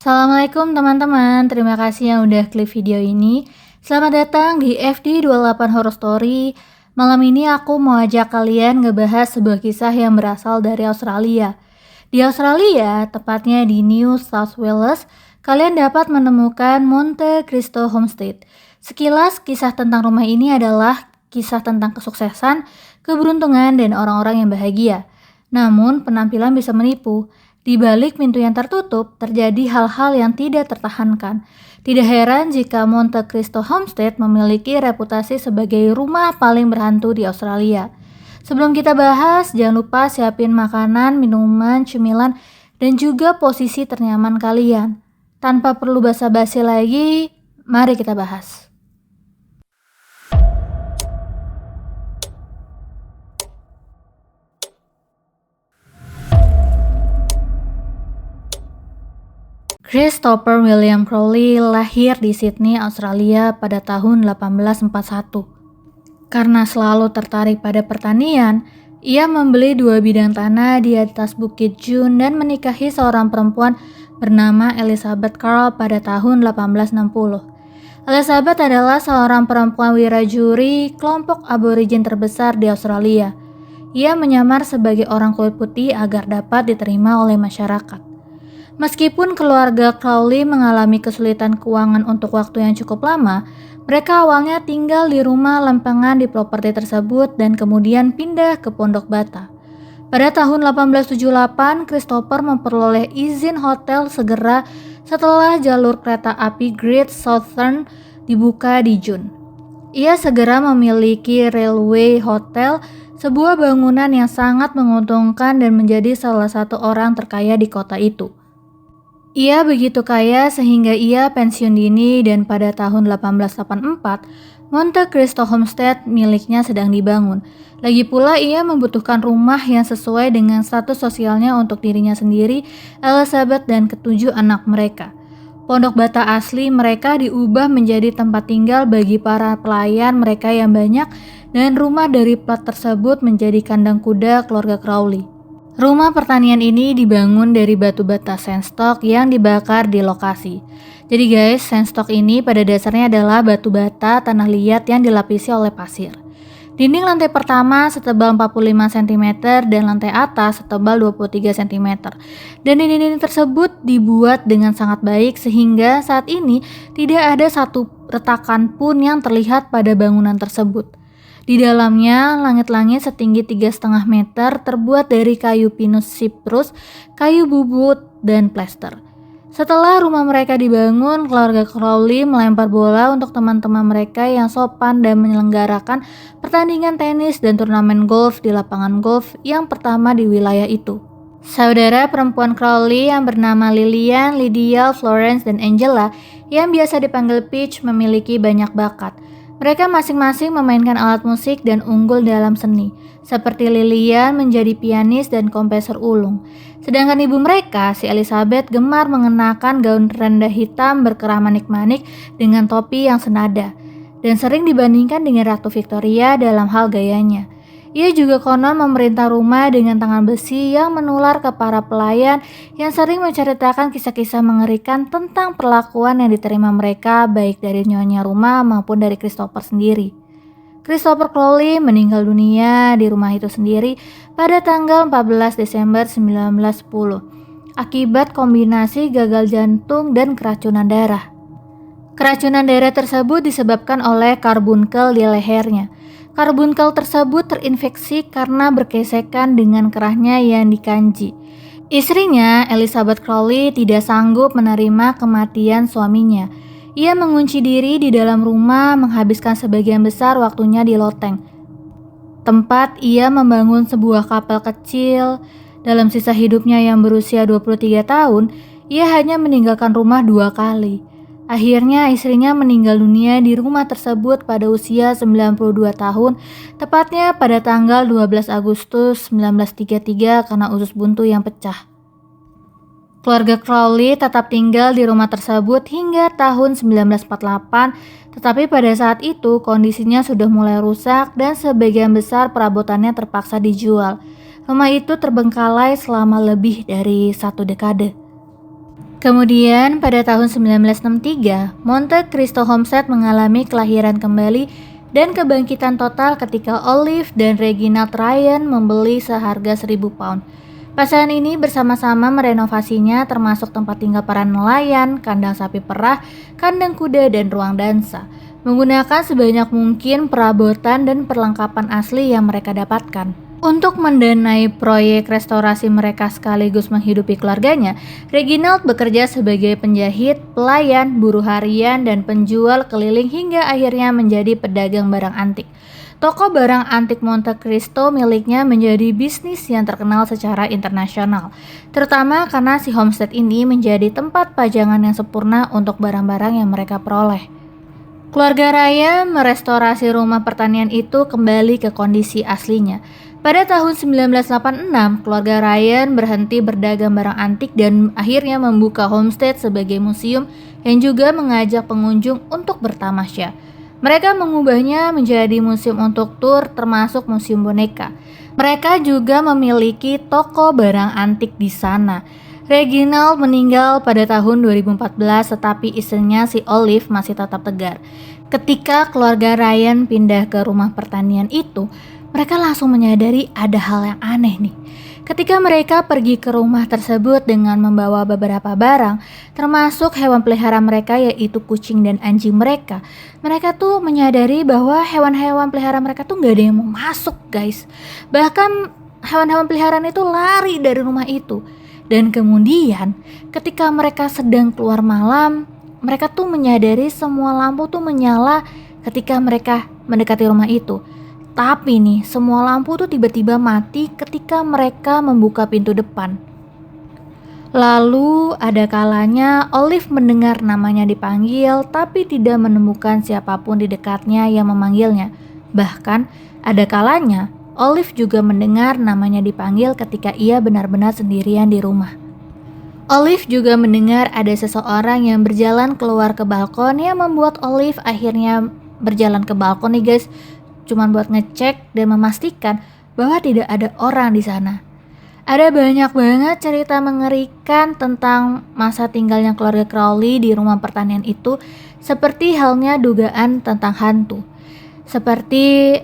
Assalamualaikum teman-teman, terima kasih yang udah klik video ini. Selamat datang di FD28 Horror Story. Malam ini aku mau ajak kalian ngebahas sebuah kisah yang berasal dari Australia. Di Australia, tepatnya di New South Wales, kalian dapat menemukan Monte Cristo Homestead. Sekilas, kisah tentang rumah ini adalah kisah tentang kesuksesan, keberuntungan, dan orang-orang yang bahagia. Namun, penampilan bisa menipu. Di balik pintu yang tertutup, terjadi hal-hal yang tidak tertahankan. Tidak heran jika Monte Cristo Homestead memiliki reputasi sebagai rumah paling berhantu di Australia. Sebelum kita bahas, jangan lupa siapin makanan, minuman, cemilan, dan juga posisi ternyaman kalian. Tanpa perlu basa-basi lagi, mari kita bahas. Christopher William Crowley lahir di Sydney, Australia pada tahun 1841. Karena selalu tertarik pada pertanian, ia membeli 2 bidang tanah di atas Bukit June dan menikahi seorang perempuan bernama Elizabeth Carl pada tahun 1860. Elizabeth adalah seorang perempuan wirajuri kelompok aborigin terbesar di Australia. Ia menyamar sebagai orang kulit putih agar dapat diterima oleh masyarakat. Meskipun keluarga Crowley mengalami kesulitan keuangan untuk waktu yang cukup lama, mereka awalnya tinggal di rumah lempengan di properti tersebut dan kemudian pindah ke Pondok Bata. Pada tahun 1878, Christopher memperoleh izin hotel segera setelah jalur kereta api Great Southern dibuka di June. Ia segera memiliki Railway Hotel, sebuah bangunan yang sangat menguntungkan dan menjadi salah satu orang terkaya di kota itu. Ia begitu kaya sehingga ia pensiun dini dan pada tahun 1884, Monte Cristo Homestead miliknya sedang dibangun. Lagi pula ia membutuhkan rumah yang sesuai dengan status sosialnya untuk dirinya sendiri, Elizabeth dan ketujuh anak mereka. Pondok Bata asli mereka diubah menjadi tempat tinggal bagi para pelayan mereka yang banyak dan rumah dari plat tersebut menjadi kandang kuda keluarga Crowley. Rumah pertanian ini dibangun dari batu bata sandstone yang dibakar di lokasi. Jadi guys, sandstone ini pada dasarnya adalah batu bata tanah liat yang dilapisi oleh pasir. Dinding lantai pertama setebal 45 cm dan lantai atas setebal 23 cm. Dan dinding tersebut dibuat dengan sangat baik sehingga saat ini tidak ada satu retakan pun yang terlihat pada bangunan tersebut. Di dalamnya, langit-langit setinggi 3,5 meter terbuat dari kayu pinus siprus, kayu bubut, dan plester. Setelah rumah mereka dibangun, keluarga Crowley melempar bola untuk teman-teman mereka yang sopan dan menyelenggarakan pertandingan tenis dan turnamen golf di lapangan golf yang pertama di wilayah itu. Saudara perempuan Crowley yang bernama Lillian, Lydia, Florence, dan Angela yang biasa dipanggil Peach memiliki banyak bakat. Mereka masing-masing memainkan alat musik dan unggul dalam seni, seperti Lillian menjadi pianis dan komposer ulung. Sedangkan ibu mereka, si Elizabeth, gemar mengenakan gaun rendah hitam berkerah manik-manik dengan topi yang senada, dan sering dibandingkan dengan Ratu Victoria dalam hal gayanya. Ia juga konon memerintah rumah dengan tangan besi yang menular ke para pelayan yang sering menceritakan kisah-kisah mengerikan tentang perlakuan yang diterima mereka baik dari nyonya rumah maupun dari Christopher sendiri. Christopher Crowley meninggal dunia di rumah itu sendiri pada tanggal 14 Desember 1910 akibat kombinasi gagal jantung dan keracunan darah. Keracunan darah tersebut disebabkan oleh karbunkel di lehernya. Karbunkel tersebut terinfeksi karena bergesekan dengan kerahnya yang dikanji. Istrinya, Elizabeth Crowley, tidak sanggup menerima kematian suaminya. Ia mengunci diri di dalam rumah, menghabiskan sebagian besar waktunya di loteng, tempat ia membangun sebuah kapel kecil. Dalam sisa hidupnya yang berusia 23 tahun, ia hanya meninggalkan rumah 2 kali. Akhirnya istrinya meninggal dunia di rumah tersebut pada usia 92 tahun, tepatnya pada tanggal 12 Agustus 1933 karena usus buntu yang pecah. Keluarga Crowley tetap tinggal di rumah tersebut hingga tahun 1948, tetapi pada saat itu kondisinya sudah mulai rusak dan sebagian besar perabotannya terpaksa dijual. Rumah itu terbengkalai selama lebih dari 1 dekade. Kemudian pada tahun 1963, Monte Cristo Homestead mengalami kelahiran kembali dan kebangkitan total ketika Olive dan Reginald Ryan membeli seharga 1.000 pound. Pasangan ini bersama-sama merenovasinya termasuk tempat tinggal para nelayan, kandang sapi perah, kandang kuda, dan ruang dansa, menggunakan sebanyak mungkin perabotan dan perlengkapan asli yang mereka dapatkan. Untuk mendanai proyek restorasi mereka sekaligus menghidupi keluarganya, Reginald bekerja sebagai penjahit, pelayan, buruh harian, dan penjual keliling hingga akhirnya menjadi pedagang barang antik. Toko barang antik Monte Cristo miliknya menjadi bisnis yang terkenal secara internasional, terutama karena si homestead ini menjadi tempat pajangan yang sempurna untuk barang-barang yang mereka peroleh. Keluarga Ryan merestorasi rumah pertanian itu kembali ke kondisi aslinya. Pada tahun 1986, keluarga Ryan berhenti berdagang barang antik dan akhirnya membuka homestead sebagai museum yang juga mengajak pengunjung untuk bertamasya. Mereka mengubahnya menjadi museum untuk tur termasuk museum boneka. Mereka juga memiliki toko barang antik di sana. Reginald meninggal pada tahun 2014 tetapi istrinya si Olive masih tetap tegar. Ketika keluarga Ryan pindah ke rumah pertanian itu, mereka langsung menyadari ada hal yang aneh nih. Ketika mereka pergi ke rumah tersebut dengan membawa beberapa barang, termasuk hewan peliharaan mereka yaitu kucing dan anjing mereka, mereka tuh menyadari bahwa hewan-hewan peliharaan mereka tuh gak ada yang mau masuk guys. Bahkan hewan-hewan peliharaan itu lari dari rumah itu. Dan kemudian ketika mereka sedang keluar malam, mereka tuh menyadari semua lampu tuh menyala ketika mereka mendekati rumah itu. Tapi nih, semua lampu tuh tiba-tiba mati ketika mereka membuka pintu depan. Lalu ada kalanya Olive mendengar namanya dipanggil tapi tidak menemukan siapapun di dekatnya yang memanggilnya. Bahkan ada kalanya Olive juga mendengar namanya dipanggil ketika ia benar-benar sendirian di rumah. Olive juga mendengar ada seseorang yang berjalan keluar ke balkon yang membuat Olive akhirnya berjalan ke balkon nih guys. Cuman buat ngecek dan memastikan bahwa tidak ada orang di sana. Ada banyak banget cerita mengerikan tentang masa tinggalnya keluarga Crowley di rumah pertanian itu, seperti halnya dugaan tentang hantu. Seperti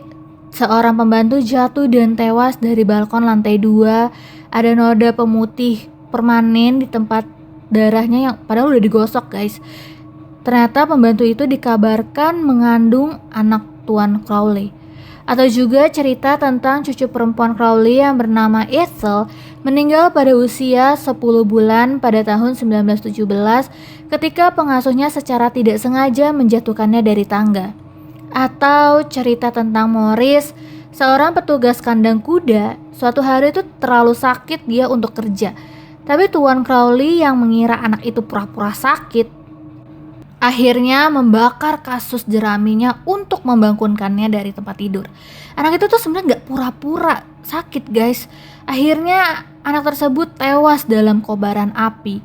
seorang pembantu jatuh dan tewas dari balkon lantai 2, ada noda pemutih permanen di tempat darahnya yang padahal udah digosok guys. Ternyata pembantu itu dikabarkan mengandung anak Tuan Crowley. Atau juga cerita tentang cucu perempuan Crowley yang bernama Ethel meninggal pada usia 10 bulan pada tahun 1917 ketika pengasuhnya secara tidak sengaja menjatuhkannya dari tangga. Atau cerita tentang Morris, seorang petugas kandang kuda, suatu hari itu terlalu sakit dia untuk kerja. Tapi Tuan Crowley yang mengira anak itu pura-pura sakit akhirnya membakar kasus jeraminya untuk membangkunkannya dari tempat tidur. Anak itu tuh sebenarnya gak pura-pura sakit guys. Akhirnya anak tersebut tewas dalam kobaran api.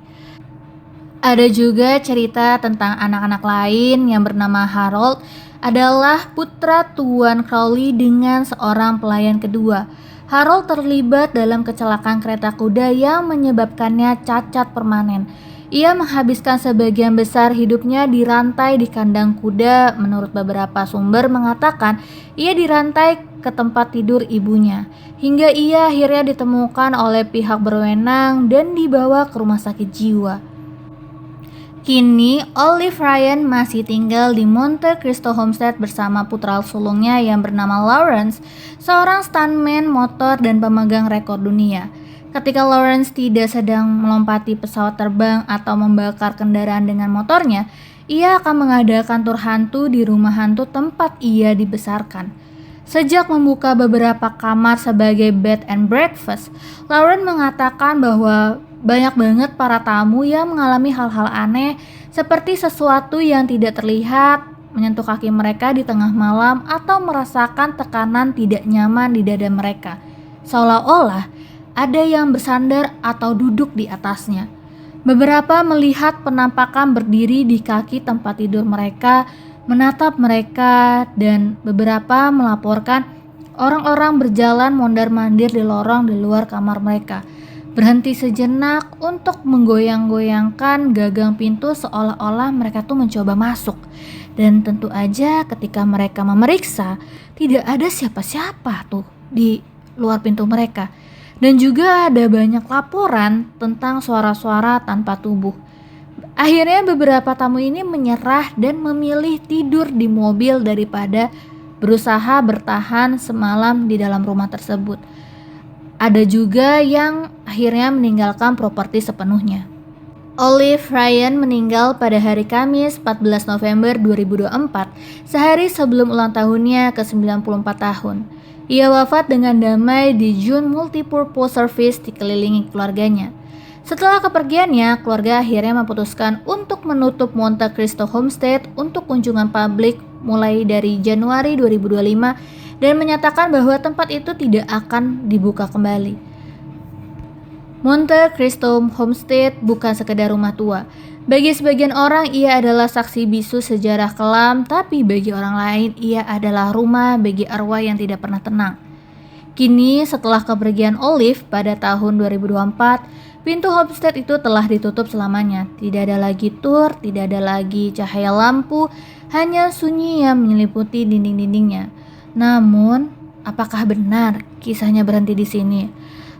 Ada juga cerita tentang anak-anak lain yang bernama Harold adalah putra Tuan Crowley dengan seorang pelayan kedua. Harold terlibat dalam kecelakaan kereta kuda yang menyebabkannya cacat permanen. Ia menghabiskan sebagian besar hidupnya dirantai di kandang kuda. Menurut beberapa sumber mengatakan ia dirantai ke tempat tidur ibunya hingga ia akhirnya ditemukan oleh pihak berwenang dan dibawa ke rumah sakit jiwa. Kini Olive Ryan masih tinggal di Monte Cristo Homestead bersama putra sulungnya yang bernama Lawrence, seorang stuntman motor dan pemegang rekor dunia. Ketika Lawrence tidak sedang melompati pesawat terbang atau membakar kendaraan dengan motornya, ia akan mengadakan tur hantu di rumah hantu tempat ia dibesarkan. Sejak membuka beberapa kamar sebagai bed and breakfast, Lawrence mengatakan bahwa banyak banget para tamu yang mengalami hal-hal aneh seperti sesuatu yang tidak terlihat menyentuh kaki mereka di tengah malam atau merasakan tekanan tidak nyaman di dada mereka, seolah-olah ada yang bersandar atau duduk di atasnya. Beberapa melihat penampakan berdiri di kaki tempat tidur mereka, menatap mereka, dan beberapa melaporkan orang-orang berjalan mondar-mandir di lorong di luar kamar mereka. berhenti sejenak untuk menggoyang-goyangkan gagang pintu seolah-olah mereka tuh mencoba masuk. Dan tentu aja ketika mereka memeriksa, tidak ada siapa-siapa tuh di luar pintu mereka. Dan juga ada banyak laporan tentang suara-suara tanpa tubuh. Akhirnya beberapa tamu ini menyerah dan memilih tidur di mobil daripada berusaha bertahan semalam di dalam rumah tersebut. Ada juga yang akhirnya meninggalkan properti sepenuhnya. Olive Ryan meninggal pada hari Kamis 14 November 2024, sehari sebelum ulang tahunnya ke-94 tahun. Ia wafat dengan damai di June Multipurpose Service dikelilingi keluarganya. Setelah kepergiannya, keluarga akhirnya memutuskan untuk menutup Monte Cristo Homestead untuk kunjungan publik mulai dari Januari 2025 dan menyatakan bahwa tempat itu tidak akan dibuka kembali. Monte Cristo Homestead bukan sekedar rumah tua. Bagi sebagian orang ia adalah saksi bisu sejarah kelam, tapi bagi orang lain ia adalah rumah bagi arwah yang tidak pernah tenang. Kini setelah kepergian Olive pada tahun 2024, pintu homestead itu telah ditutup selamanya. Tidak ada lagi tur, tidak ada lagi cahaya lampu, hanya sunyi yang menyelimuti dinding-dindingnya. Namun, apakah benar kisahnya berhenti di sini?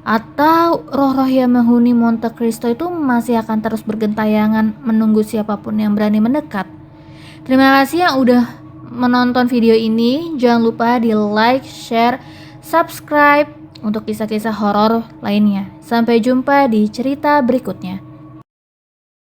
Atau roh-roh yang menghuni Monte Cristo itu masih akan terus bergentayangan menunggu siapapun yang berani mendekat? Terima kasih yang udah menonton video ini. Jangan lupa di like, share, subscribe untuk kisah-kisah horor lainnya. Sampai jumpa di cerita berikutnya.